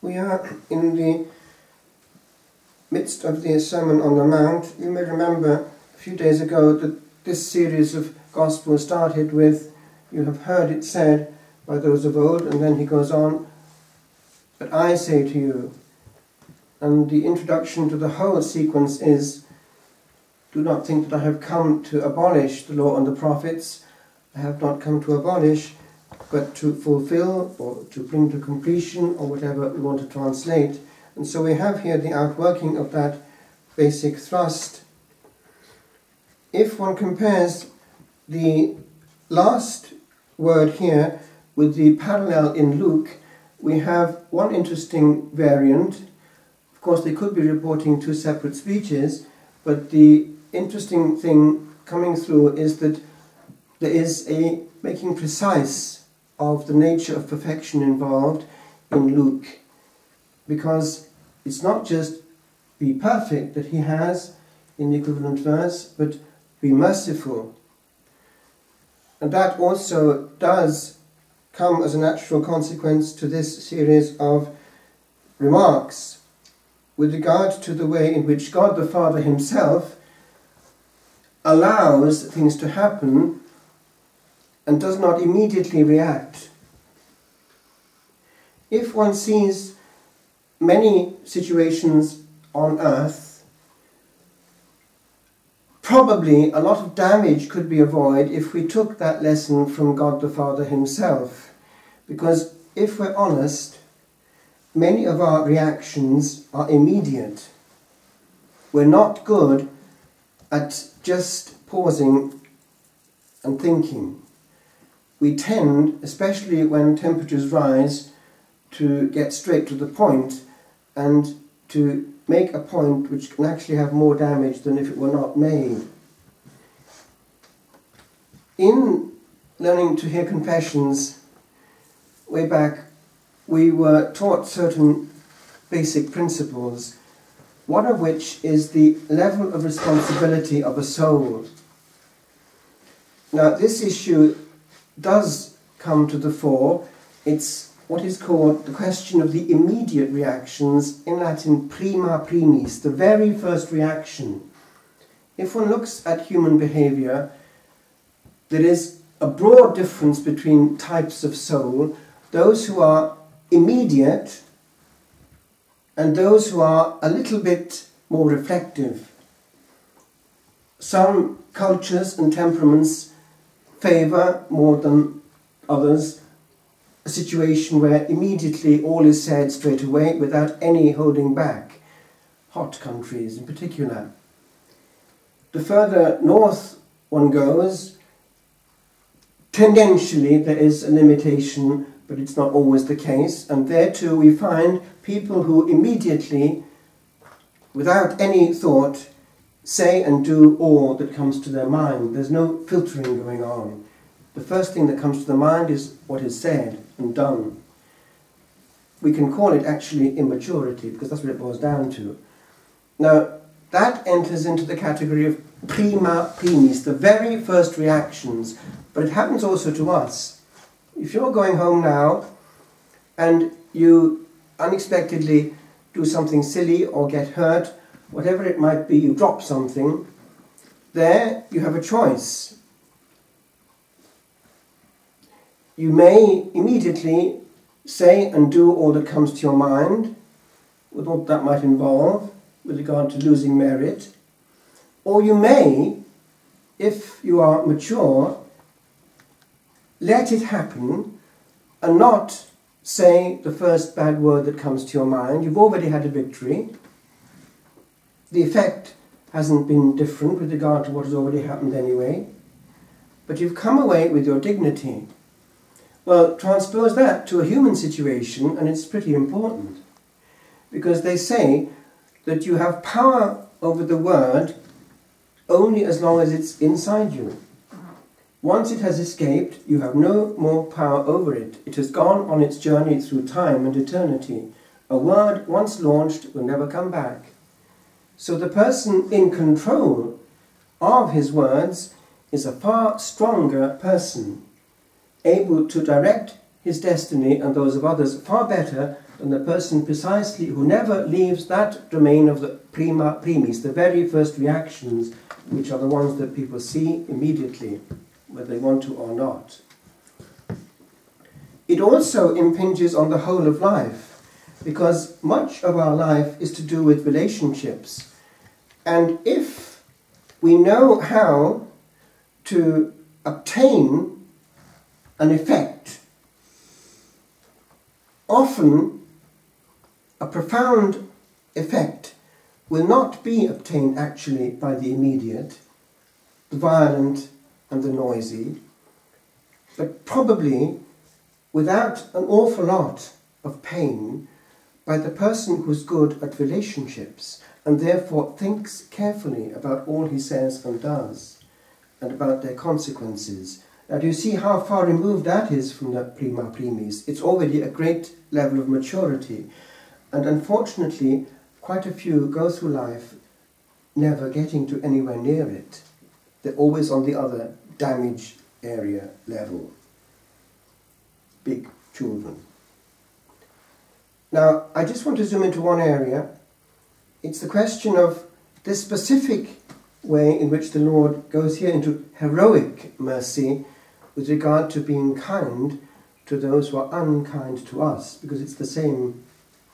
We are in the midst of the Sermon on the Mount. You may remember a few days ago that this series of Gospels started with, "You have heard it said by those of old," and then he goes on, "But I say to you." And the introduction to the whole sequence is, "Do not think that I have come to abolish the law and the prophets. I have not come to abolish, but to fulfill or to bring to completion," or whatever we want to translate. And so we have here the outworking of that basic thrust. If one compares the last word here with the parallel in Luke, we have one interesting variant. Of course, they could be reporting two separate speeches, but the interesting thing coming through is that there is a making precise of the nature of perfection involved in Luke, because it's not just be perfect that he has in the equivalent verse, but be merciful. And that also does come as a natural consequence to this series of remarks with regard to the way in which God the Father himself allows things to happen and does not immediately react. If one sees many situations on earth, probably a lot of damage could be avoided if we took that lesson from God the Father himself. Because if we're honest, many of our reactions are immediate. We're not good at just pausing and thinking. We tend, especially when temperatures rise, to get straight to the point and to make a point which can actually have more damage than if it were not made. In learning to hear confessions way back, we were taught certain basic principles, one of which is the level of responsibility of a soul. Now, this issue does come to the fore. It's what is called the question of the immediate reactions, in Latin prima primis, the very first reaction. If one looks at human behaviour, there is a broad difference between types of soul, those who are immediate and those who are a little bit more reflective. Some cultures and temperaments favour more than others a situation where immediately all is said straight away without any holding back. Hot countries in particular. The further north one goes, tendentially there is a limitation, but it's not always the case, and there too we find people who immediately, without any thought, say and do all that comes to their mind. There's no filtering going on. The first thing that comes to the mind is what is said and done. We can call it actually immaturity, because that's what it boils down to. Now, that enters into the category of prima primis, the very first reactions, but it happens also to us. If you're going home now and you unexpectedly do something silly or get hurt, whatever it might be, you drop something, there you have a choice. You may immediately say and do all that comes to your mind, with what that might involve, with regard to losing merit. Or you may, if you are mature, let it happen and not say the first bad word that comes to your mind. You've already had a victory. The effect hasn't been different with regard to what has already happened anyway, but you've come away with your dignity. Well, transpose that to a human situation, and it's pretty important, because they say that you have power over the word only as long as it's inside you. Once it has escaped, you have no more power over it. It has gone on its journey through time and eternity. A word once launched will never come back. So the person in control of his words is a far stronger person, able to direct his destiny and those of others far better than the person precisely who never leaves that domain of the prima primis, the very first reactions, which are the ones that people see immediately, whether they want to or not. It also impinges on the whole of life, because much of our life is to do with relationships. And if we know how to obtain an effect, often a profound effect will not be obtained actually by the immediate, the violent and the noisy, but probably without an awful lot of pain by the person who's good at relationships and therefore thinks carefully about all he says and does and about their consequences. Now, do you see how far removed that is from the prima primis? It's already a great level of maturity. And unfortunately, quite a few go through life never getting to anywhere near it. They're always on the other damage area level. Big children. Now, I just want to zoom into one area. It's the question of this specific way in which the Lord goes here into heroic mercy with regard to being kind to those who are unkind to us, because it's the same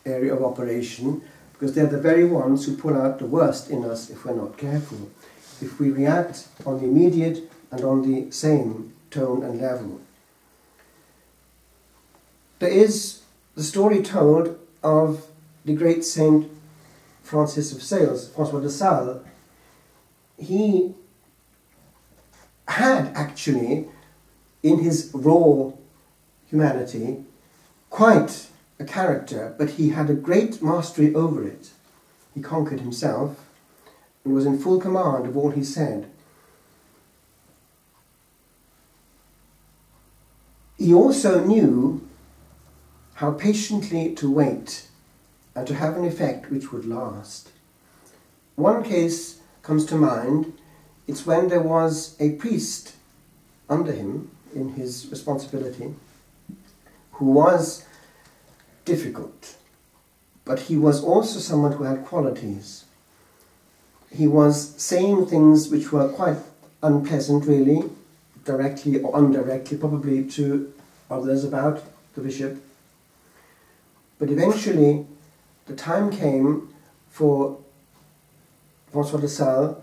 area of operation, because they're the very ones who pull out the worst in us if we're not careful, if we react on the immediate and on the same tone and level. There is the story told of the great Saint Francis of Sales, François de Sales. He had actually, in his raw humanity, quite a character, but he had a great mastery over it. He conquered himself and was in full command of all he said. He also knew how patiently to wait and to have an effect which would last. One case comes to mind. It's when there was a priest under him in his responsibility who was difficult, but he was also someone who had qualities. He was saying things which were quite unpleasant, really, directly or indirectly, probably to others about the bishop. But eventually, the time came for François de Sales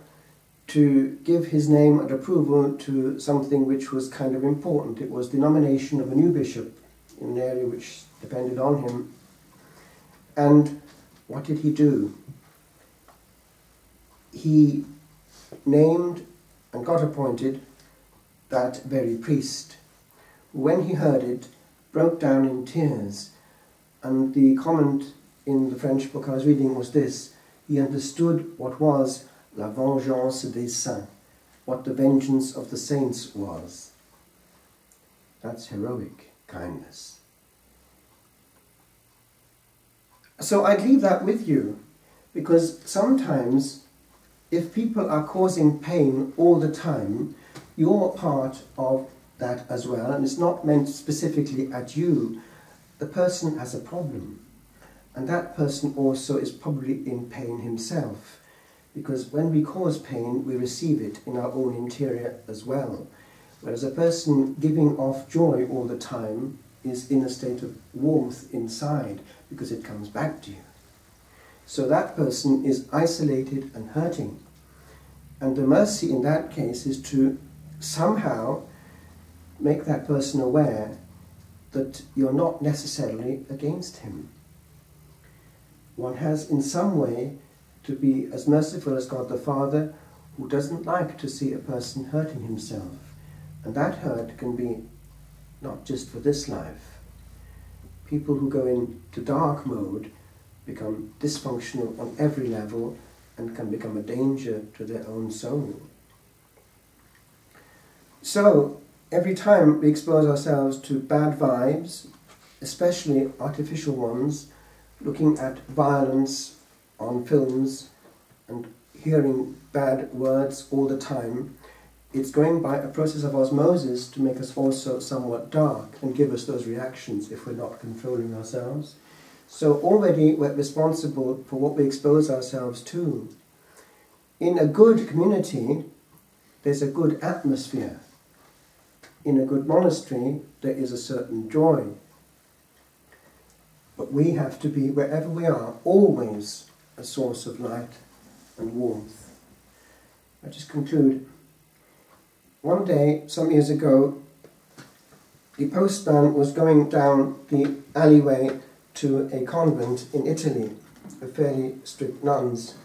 to give his name and approval to something which was kind of important. It was the nomination of a new bishop in an area which depended on him. And what did he do? He named and got appointed that very priest, who, when he heard it, broke down in tears. And the comment in the French book I was reading was this: he understood what was la vengeance des saints, what the vengeance of the saints was. That's heroic kindness. So I'd leave that with you, because sometimes if people are causing pain all the time, you're part of that as well, and it's not meant specifically at you. The person has a problem, and that person also is probably in pain himself, because when we cause pain, we receive it in our own interior as well. Whereas a person giving off joy all the time is in a state of warmth inside, because it comes back to you. So that person is isolated and hurting. And the mercy in that case is to somehow make that person aware that you're not necessarily against him. One has in some way to be as merciful as God the Father, who doesn't like to see a person hurting himself. And that hurt can be not just for this life. People who go into dark mode become dysfunctional on every level and can become a danger to their own soul. So, every time we expose ourselves to bad vibes, especially artificial ones, looking at violence on films and hearing bad words all the time, it's going by a process of osmosis to make us also somewhat dark and give us those reactions if we're not controlling ourselves. So already we're responsible for what we expose ourselves to. In a good community, there's a good atmosphere. In a good monastery, there is a certain joy. But we have to be, wherever we are, always a source of light and warmth. I just conclude. One day, some years ago, the postman was going down the alleyway to a convent in Italy, with fairly strict nuns.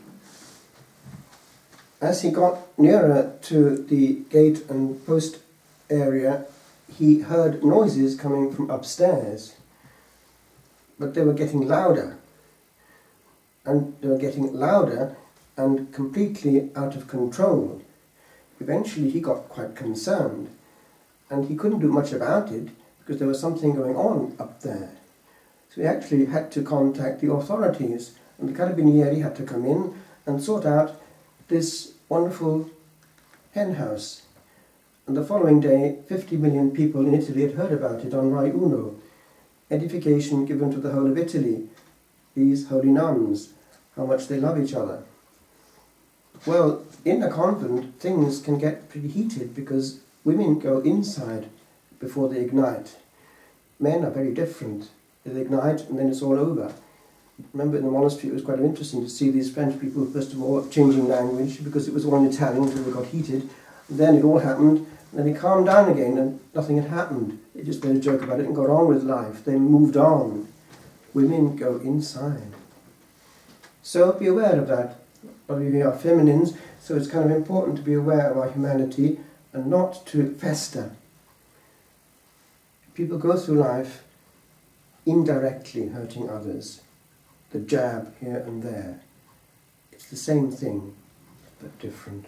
As he got nearer to the gate and post area, he heard noises coming from upstairs, but they were getting louder, and they were getting louder and completely out of control. Eventually he got quite concerned, and he couldn't do much about it because there was something going on up there. So he actually had to contact the authorities, and the carabinieri had to come in and sort out this wonderful hen house. And the following day, 50 million people in Italy had heard about it on Rai Uno. Edification given to the whole of Italy. These holy nuns, how much they love each other. Well, in a convent, things can get pretty heated because women go inside before they ignite. Men are very different. They ignite and then it's all over. Remember in the monastery it was quite interesting to see these French people, first of all, changing language because it was all in Italian until they got heated. And then it all happened, and then they calmed down again and nothing had happened. They just made a joke about it and got on with life. They moved on. Women go inside. So be aware of that. We are feminines, so it's kind of important to be aware of our humanity and not to fester. People go through life indirectly hurting others. The jab here and there. It's the same thing, but different.